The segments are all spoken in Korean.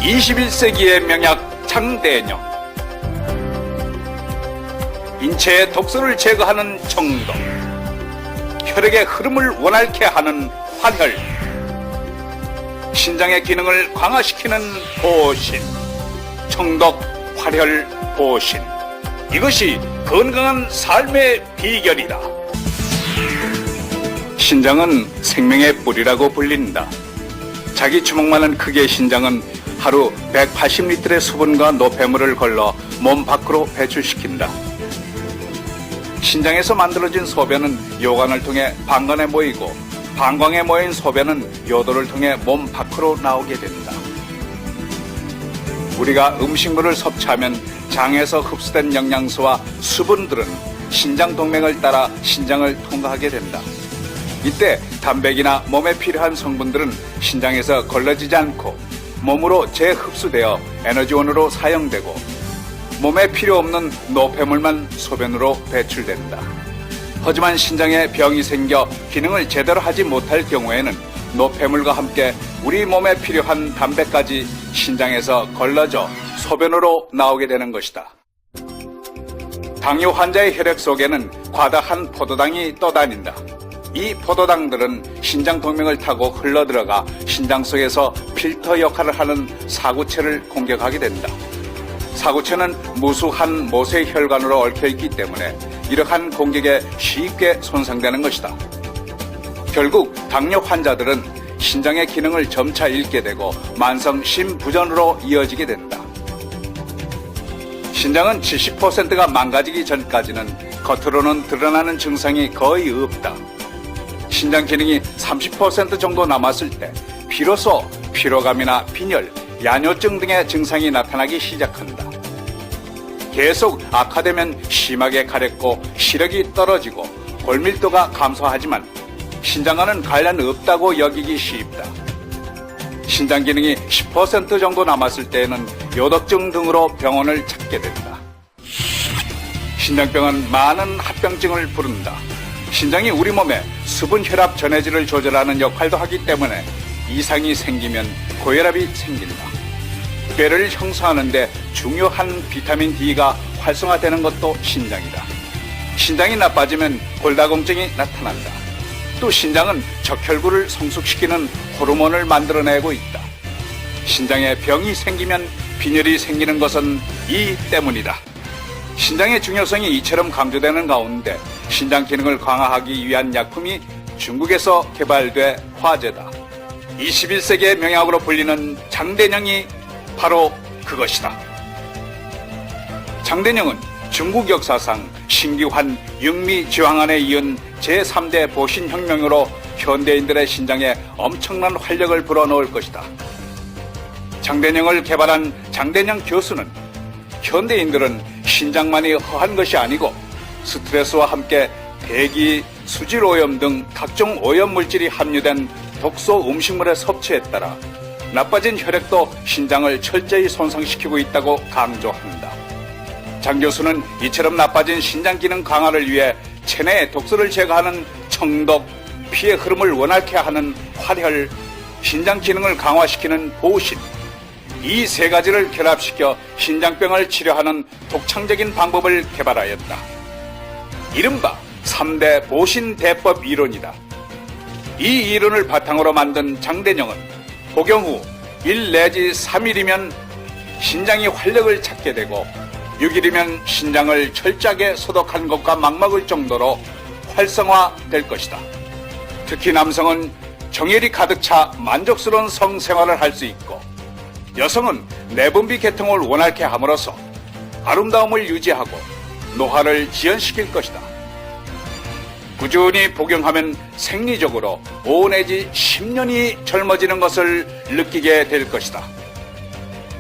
21세기의 명약 장대녀. 인체의 독소를 제거하는 청독, 혈액의 흐름을 원활케 하는 환혈, 신장의 기능을 강화시키는 보신, 청독, 활혈, 보신. 이것이 건강한 삶의 비결이다. 신장은 생명의 뿌리라고 불린다. 자기 주먹만한 크기의 신장은 하루 180리터의 수분과 노폐물을 걸러 몸 밖으로 배출시킨다. 신장에서 만들어진 소변은 요관을 통해 방광에 모이고, 방광에 모인 소변은 요도를 통해 몸 밖으로 나오게 된다. 우리가 음식물을 섭취하면 장에서 흡수된 영양소와 수분들은 신장 동맥을 따라 신장을 통과하게 된다. 이때 단백이나 몸에 필요한 성분들은 신장에서 걸러지지 않고 몸으로 재흡수되어 에너지원으로 사용되고, 몸에 필요 없는 노폐물만 소변으로 배출된다. 하지만 신장에 병이 생겨 기능을 제대로 하지 못할 경우에는 노폐물과 함께 우리 몸에 필요한 단백까지 신장에서 걸러져 소변으로 나오게 되는 것이다. 당뇨 환자의 혈액 속에는 과다한 포도당이 떠다닌다. 이 포도당들은 신장 동맥을 타고 흘러들어가 신장 속에서 필터 역할을 하는 사구체를 공격하게 된다. 사구체는 무수한 모세 혈관으로 얽혀있기 때문에 이러한 공격에 쉽게 손상되는 것이다. 결국 당뇨 환자들은 신장의 기능을 점차 잃게 되고 만성 심부전으로 이어지게 된다. 신장은 70%가 망가지기 전까지는 겉으로는 드러나는 증상이 거의 없다. 신장 기능이 30% 정도 남았을 때 비로소 피로감이나 빈혈, 야뇨증 등의 증상이 나타나기 시작한다. 계속 악화되면 심하게 가렵고 시력이 떨어지고 골밀도가 감소하지만 신장과는 관련 없다고 여기기 쉽다. 신장 기능이 10% 정도 남았을 때에는 요독증 등으로 병원을 찾게 된다. 신장병은 많은 합병증을 부른다. 신장이 우리 몸에 수분 혈압 전해질을 조절하는 역할도 하기 때문에 이상이 생기면 고혈압이 생긴다. 뼈를 형성하는 데 중요한 비타민 D가 활성화되는 것도 신장이다. 신장이 나빠지면 골다공증이 나타난다. 또 신장은 적혈구를 성숙시키는 호르몬을 만들어내고 있다. 신장에 병이 생기면 빈혈이 생기는 것은 이 때문이다. 신장의 중요성이 이처럼 강조되는 가운데 신장 기능을 강화하기 위한 약품이 중국에서 개발돼 화제다. 21세기의 명약으로 불리는 장대령이 바로 그것이다. 장대령은 중국 역사상 신기환, 영미, 지황안에 이은 제3대 보신혁명으로 현대인들의 신장에 엄청난 활력을 불어넣을 것이다. 장대령을 개발한 장대령 교수는 현대인들은 신장만이 허한 것이 아니고 스트레스와 함께 대기, 수질오염 등 각종 오염물질이 함유된 독소 음식물의 섭취에 따라 나빠진 혈액도 신장을 철저히 손상시키고 있다고 강조한다. 장 교수는 이처럼 나빠진 신장 기능 강화를 위해 체내의 독소를 제거하는 청독, 피의 흐름을 원활케 하는 활혈, 신장 기능을 강화시키는 보신, 이 세 가지를 결합시켜 신장병을 치료하는 독창적인 방법을 개발하였다. 이른바 3대 보신대법 이론이다. 이 이론을 바탕으로 만든 장대령은 복용 후 1 내지 3일이면 신장이 활력을 찾게 되고 6일이면 신장을 철저하게 소독한 것과 맞먹을 정도로 활성화될 것이다. 특히 남성은 정열이 가득 차 만족스러운 성생활을 할 수 있고, 여성은 내분비 계통을 원활케 함으로써 아름다움을 유지하고 노화를 지연시킬 것이다. 꾸준히 복용하면 생리적으로 5 내지 10년이 젊어지는 것을 느끼게 될 것이다.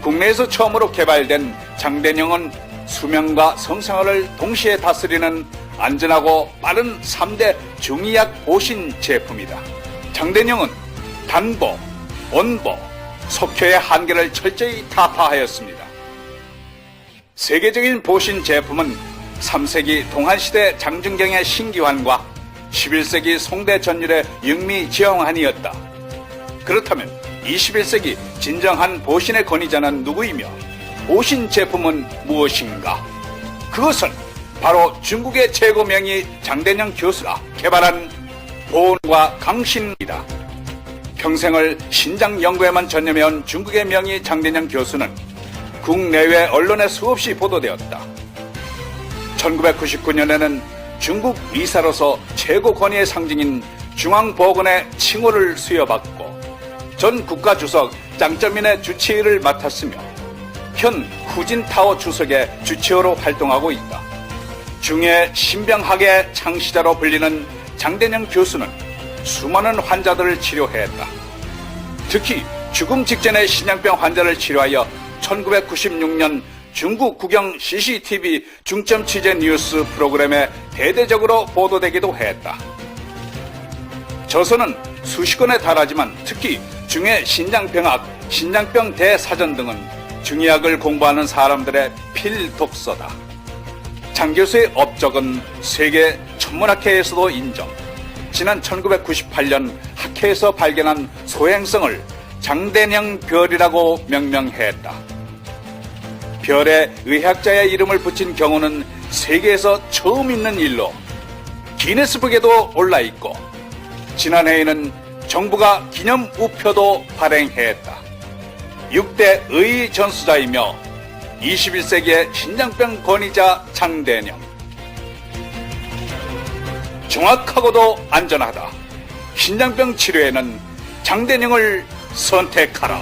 국내에서 처음으로 개발된 장대령은 수면과 성생활을 동시에 다스리는 안전하고 빠른 3대 중의약 보신 제품이다. 장대령은 단보, 온보, 속효의 한계를 철저히 타파하였습니다. 세계적인 보신 제품은 3세기 동한시대 장준경의 신기환과 11세기 송대 전율의 영미 지황환이었다. 그렇다면 21세기 진정한 보신의 권위자는 누구이며 보신 제품은 무엇인가? 그것은 바로 중국의 최고 명의 장대영 교수가 개발한 보온과 강신이다. 평생을 신장 연구에만 전념해온 중국의 명의 장대영 교수는 국내외 언론에 수없이 보도되었다. 1999년에는 중국 의사로서 최고 권위의 상징인 중앙보건의 칭호를 수여받고 전 국가주석 짱쩌민의 주치의를 맡았으며 현 후진타오 주석의 주치의로 활동하고 있다. 중의 신병학의 창시자로 불리는 장대영 교수는 수많은 환자들을 치료했다. 특히 죽음 직전의 신장병 환자를 치료하여 1996년 중국 국영 CCTV 중점 취재 뉴스 프로그램에 대대적으로 보도되기도 했다. 저서는 수십 권에 달하지만 특히 중의 신장병학, 신장병 대사전 등은 중의학을 공부하는 사람들의 필독서다. 장 교수의 업적은 세계 천문학회에서도 인정. 지난 1998년 학회에서 발견한 소행성을 장대영 별이라고 명명했다. 별에 의학자의 이름을 붙인 경우는 세계에서 처음 있는 일로 기네스북에도 올라있고 지난해에는 정부가 기념 우표도 발행했다. 6대 의의 전수자이며 21세기의 신장병 권위자 장대영. 정확하고도 안전하다. 신장병 치료에는 장대영을 선택하라.